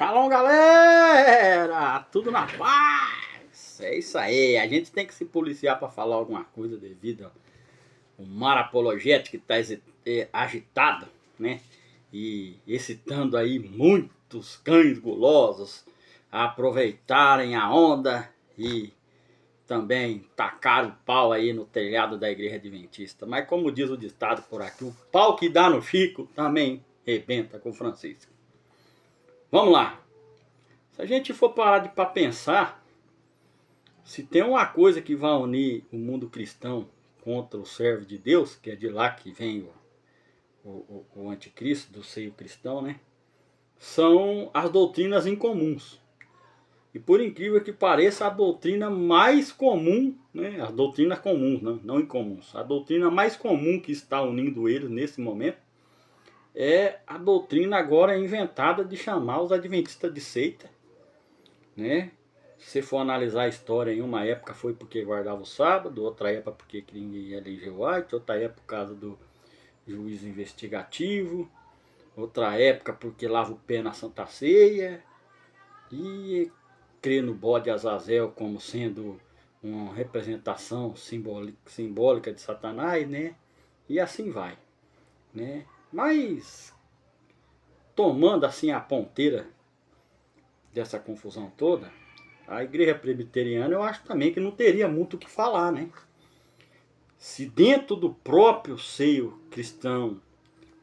Shalom, galera! Tudo na paz! É isso aí, a gente tem que se policiar para falar alguma coisa devido ao mar apologético que está agitado, né? E excitando aí muitos cães gulosos a aproveitarem a onda e também tacar o pau aí no telhado da igreja adventista. Mas como diz o ditado por aqui, o pau que dá no Chico também rebenta com Francisco. Vamos lá! Se a gente for parar para pensar, se tem uma coisa que vai unir o mundo cristão contra o servo de Deus, que é de lá que vem o anticristo do seio cristão, né? São as doutrinas incomuns. E por incrível que pareça, a doutrina mais comum, né? As doutrinas comuns, não incomuns. A doutrina mais comum que está unindo eles nesse momento é a doutrina agora inventada de chamar os adventistas de seita, né? Se for analisar a história, em uma época foi porque guardava o sábado, outra época porque queria eleger White, outra época por causa do juízo investigativo, outra época porque lava o pé na Santa Ceia e crê no bode Azazel como sendo uma representação simbólica de Satanás, né? E assim vai, né? Mas tomando assim a ponteira dessa confusão toda, a igreja presbiteriana eu acho também que não teria muito o que falar, né? Se dentro do próprio seio cristão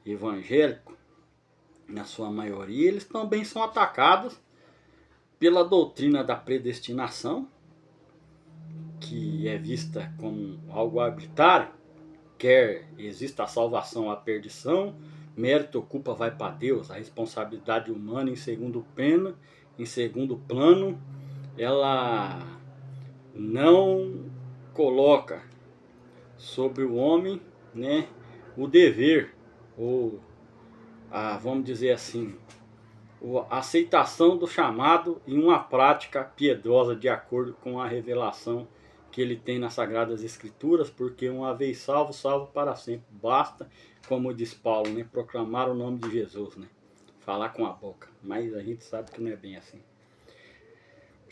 evangélico, na sua maioria, eles também são atacados pela doutrina da predestinação, que é vista como algo arbitrário, quer exista a salvação ou a perdição, mérito ou culpa vai para Deus, a responsabilidade humana em segundo plano, ela não coloca sobre o homem, né, o dever, ou vamos dizer assim, a aceitação do chamado e uma prática piedosa de acordo com a revelação que ele tem nas Sagradas Escrituras, porque uma vez salvo, salvo para sempre. Basta, como diz Paulo, né, proclamar o nome de Jesus, né, falar com a boca. Mas a gente sabe que não é bem assim.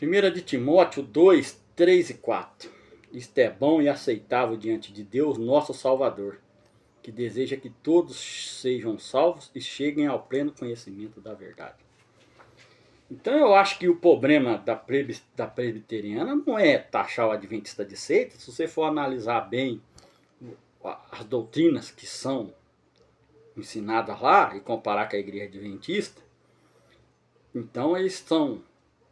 1 de Timóteo 2, 3 e 4. Isto é bom e aceitável diante de Deus, nosso Salvador, que deseja que todos sejam salvos e cheguem ao pleno conhecimento da verdade. Então eu acho que o problema da presbiteriana não é taxar o adventista de seita. Se você for analisar bem as doutrinas que são ensinadas lá e comparar com a igreja adventista, então eles são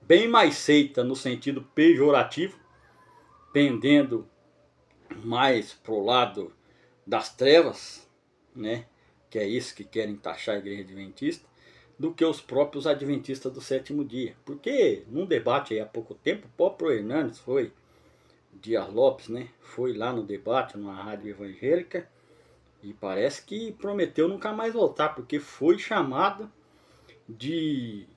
bem mais seita no sentido pejorativo, pendendo mais pro lado das trevas, né? Que é isso que querem taxar a igreja adventista, do que os próprios adventistas do sétimo dia. Porque num debate aí há pouco tempo, o próprio Hernandes Dias Lopes, né? Foi lá no debate, numa rádio evangélica, e parece que prometeu nunca mais voltar, porque foi chamado de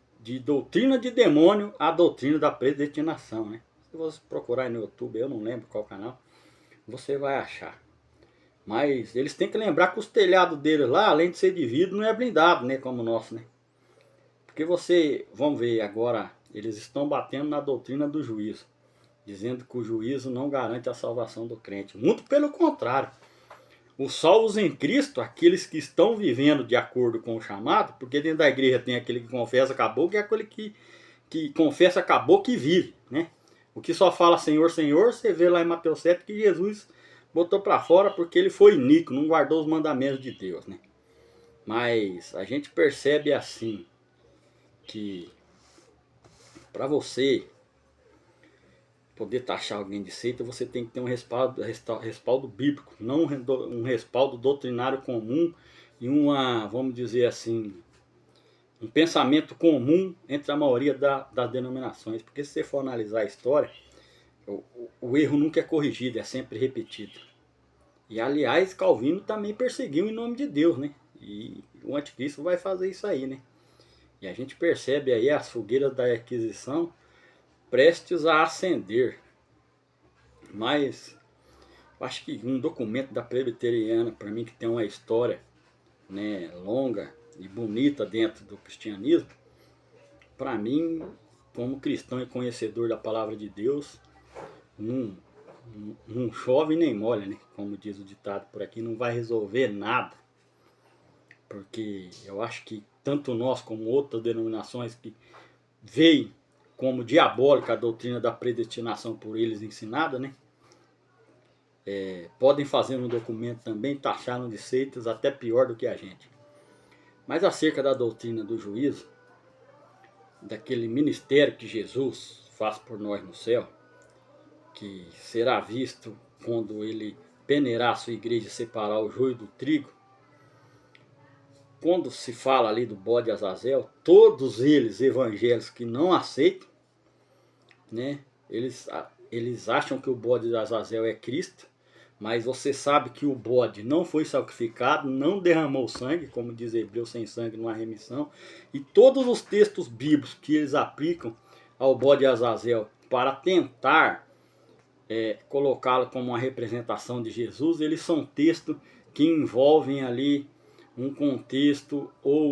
doutrina de demônio a doutrina da predestinação, né? Se você procurar aí no YouTube, eu não lembro qual canal, você vai achar. Mas eles têm que lembrar que os telhados deles lá, além de ser de vidro, não é blindado, né? Como o nosso, né? Porque vamos ver agora, eles estão batendo na doutrina do juízo, dizendo que o juízo não garante a salvação do crente. Muito pelo contrário. Os salvos em Cristo, aqueles que estão vivendo de acordo com o chamado, porque dentro da igreja tem aquele que confessa acabou, que é aquele que confessa acabou que vive, né? O que só fala Senhor, Senhor, você vê lá em Mateus 7 que Jesus botou para fora porque ele foi iníquo, não guardou os mandamentos de Deus, né? Mas a gente percebe assim que para você poder taxar alguém de seita, você tem que ter um respaldo bíblico, não um respaldo doutrinário comum e vamos dizer assim, um pensamento comum entre a maioria das denominações. Porque se você for analisar a história, o erro nunca é corrigido, é sempre repetido. E aliás, Calvino também perseguiu em nome de Deus, né? E o anticristo vai fazer isso aí, né? E a gente percebe aí as fogueiras da Inquisição prestes a acender. Mas eu acho que um documento da presbiteriana, para mim, que tem uma história, né, longa e bonita dentro do cristianismo, para mim, como cristão e conhecedor da palavra de Deus, não, não chove nem molha, né? Como diz o ditado por aqui, não vai resolver nada. Porque eu acho que tanto nós como outras denominações que veem como diabólica a doutrina da predestinação por eles ensinada, né? Podem fazer um documento também, taxaram de seitas até pior do que a gente. Mas acerca da doutrina do juízo, daquele ministério que Jesus faz por nós no céu, que será visto quando ele peneirar a sua igreja e separar o joio do trigo, quando se fala ali do bode Azazel, todos eles evangélicos que não aceitam, né, eles acham que o bode de Azazel é Cristo, mas você sabe que o bode não foi sacrificado, não derramou sangue, como diz Hebreus, sem sangue não há remissão, e todos os textos bíblicos que eles aplicam ao bode Azazel para tentar colocá-lo como uma representação de Jesus, eles são textos que envolvem ali um contexto ou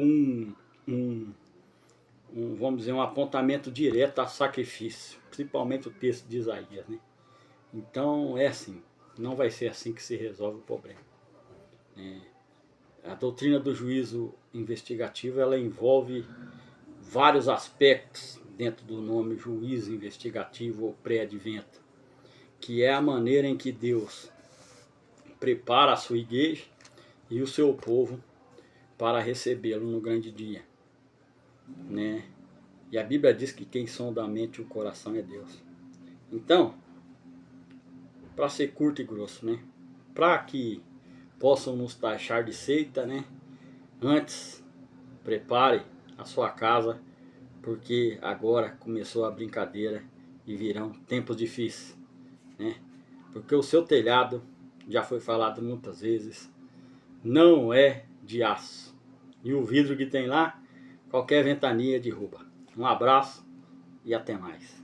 vamos dizer, um apontamento direto a sacrifício, principalmente o texto de Isaías, né? Então é assim, não vai ser assim que se resolve o problema. A doutrina do juízo investigativo, ela envolve vários aspectos dentro do nome juízo investigativo ou pré-advento, que é a maneira em que Deus prepara a sua igreja e o seu povo para recebê-lo no grande dia, né? E a Bíblia diz que quem sonda a mente e o coração é Deus. Então, para ser curto e grosso, né? Para que possam nos taxar de seita, né? Antes, prepare a sua casa, porque agora começou a brincadeira e virão tempos difíceis, né? Porque o seu telhado, já foi falado muitas vezes, não é de aço. E o vidro que tem lá, qualquer ventania derruba. Um abraço e até mais.